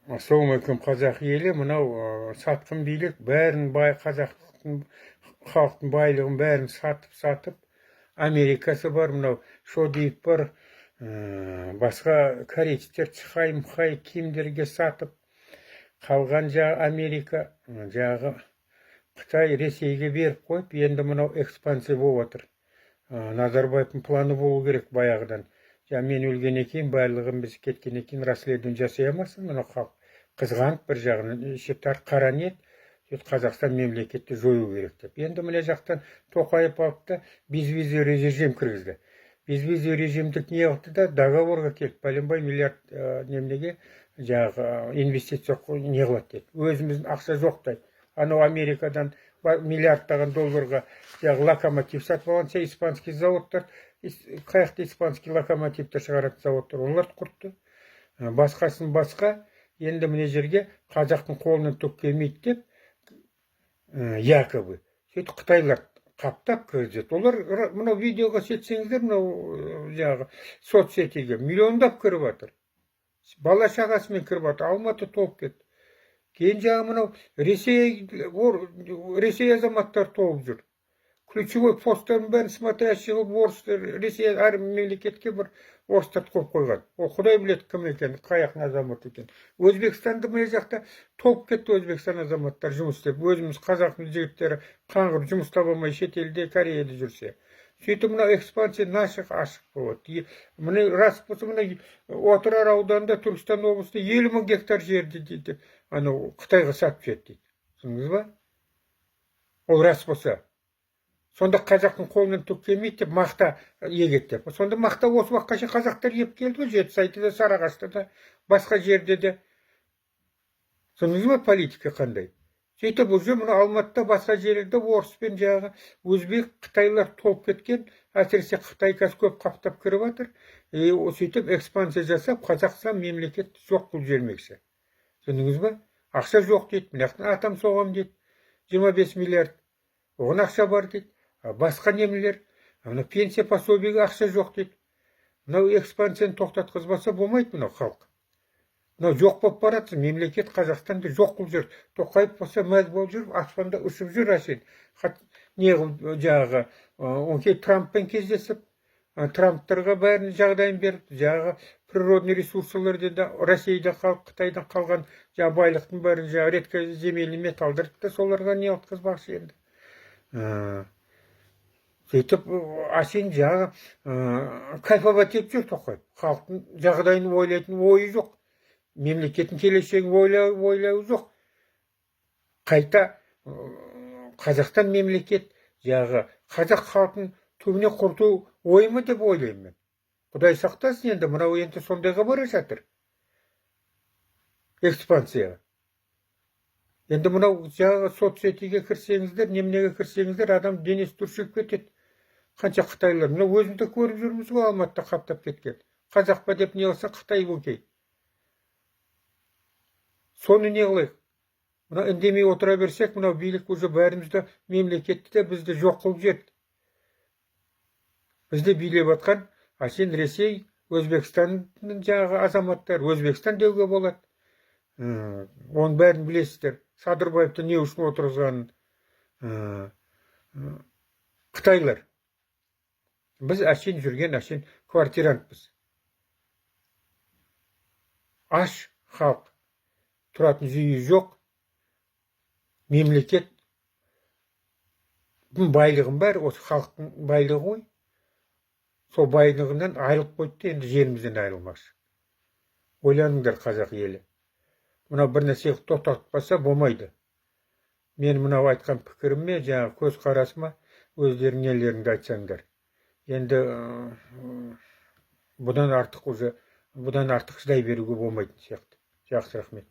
Ассалаумағалейкум қазақ елі, мынау сатқын билік бәрін қазақтың халықтың байлығын бәрін сатып, Америкасы бар, мынау шодиев бар, басқа кореецтер цхай киімдерге сатып, қалған Америка, жағы Қытай Ресейге беріп қойып, енді мынау экспансия болып отыр. Назарбаевтың планы болу керек баяғыдан. Мен өлгеннен кейін барлығын біз кеткеннен кейін расследование жасай алмасын, мына халық қызғанып бір жағынан шептар қара ниет, Қазақстан мемлекетті жою керек деп. Енді мына жақтан Тоқаев алып та безвизный режим кіргізді. Безвизный режимдік не қылды да договорға келіп, бәленбай миллиард немеге жағы инвестиция не қылады деді. Өзіміздің ақша жоқтай. Анау Америкадан миллиардтаған долларға жағы локомотив сатып алғанша испанский заводтар, қаяқты испанский локомотивті шығаратын заводтар, оларды құртты. Басқасын басқа, енді міне жерге қазақтың қолынан түк келмейді деп, якобы. Сөйтіп Қытайлар қаптап кіргізеді. Олар мынау видеоға сетсеңіздер, мынау жағы соцсетіге миллиондап кіріп жатыр. Бала шағасымен кіріп жатыр. Алматы толып кетті. Кейін жағы мынау Ресей азаматтар толып жүр. Ключевой посттардың бәрін смотрящий қылып орыстар, Ресей әр мемлекетке бір орыстар қойып қойған. Ол Құдай біледі кім екен, қаяқтың азаматы екен. Өзбекстанды мына жақта толып кетті, Өзбекстан азаматтар жұмыс істеп. Өзіміз қазақтың жігіттері қаңғыр жұмыс таба алмай шетелде, Кореяда жүрсе. Сөйтіп мына экспансия ашық болады. Мына рас болса, мына Отырар ауданында, Түркістан облысында 50 мың гектар жерді дейді, анау Қытайға сатып жіберді дейді. Түсіндіңіз ба? Ол рас болса. Сонда қазақтың қолынан түк келмейді деп мақта егеді деп. Сонда мақта осы уақытқа шейін қазақтар еп келді ғой, Жетісайда да, Сарыағашта да, басқа жерде де. Түсіндіңіз ба политика қандай? Сөйтіп уже мына Алматыда басқа жерлерде орыспен жағы өзбек, қытайлар толып кеткен, әсіресе Қытай көп қаптап кіріп жатыр. Сөйтіп экспансия жасап, Қазақстан мемлекет жоқ қылып жібермекші. Түсіндіңіз ба? Ақша жоқ дейді, мынаяқтан атам соғам дейді. 25 миллиард. Оған ақша бар дейді. Басқа немелер, пенсия пособиеге ақша жоқ дейді. Мынау экспансияны тоқтатқызбаса болмайды мынау халық. Мынау жоқ болып барады, мемлекет Қазақстанды жоқ қылып жүр. Тоқаев болса мәз болып жүр, аспанда ұшып жүр әшейін. Не жағы, онкей Трамппен кездесіп, Трамптарға бәрін жағдайын беріп, жағы природный ресурсыларды да Россияда қалып, Қытайдан қалған байлықтың бәрін редко земельный металдарды да соларға не алғызбақшы енді. Сөйтіп, әшейін жағы кайфовать етіп жүр Тоқаев. Халықтың жағдайын ойлайтын ойы жоқ. Мемлекеттің келешегін ойлауы жоқ. Қайта Қазақстан мемлекет жағы қазақ халқын түбіне құрту ойы ма деп ойлаймын мен. Құдай сақтасын енді, мынау енді сондайға бара жатыр. Экспансияға. Енді мынау жағы соцсетіге кірсеңіздер, немнеге кірсеңіздер, адам денесі түршігіп кетеді. Қанша Қытайлар, мына өзімді көріп жүрміз ғой, Алматыда қаптап кеткен. Қазақ па деп не қылса, Қытай өңкей. Соны не қылайық? Мына үндемей отыра берсек, мынау билік уже бәрімізді мемлекетті де бізді жоқ қылып жіберді. Бізді билеп жатқан әшейін Ресей, Өзбекстанның жағы азаматтар, Өзбекстан деуге болады. Оның бәрін білесіздер. Садырбаевты не үшін отырғызғанын. Қытайлар. Біз әшейін жүрген, әшейін квартирантпыз. Аш халық. Тұратын жүйі жоқ. Мемлекет байлығын бәрі, осы халықтың байлығы ғой. Сол байлығынан айырылып қойды, енді жерімізден айырылмақшы. Ойланыңдар қазақ елі. Мынау бір нәрсе тоқтатпаса болмайды. Мен мынау айтқан пікіріме, жаңағы көз қарасыма өздерің нелеріңді айтсаңдар. Енді бұдан артық шыдай беруге болмайтын сияқты. Жақсы, рахмет.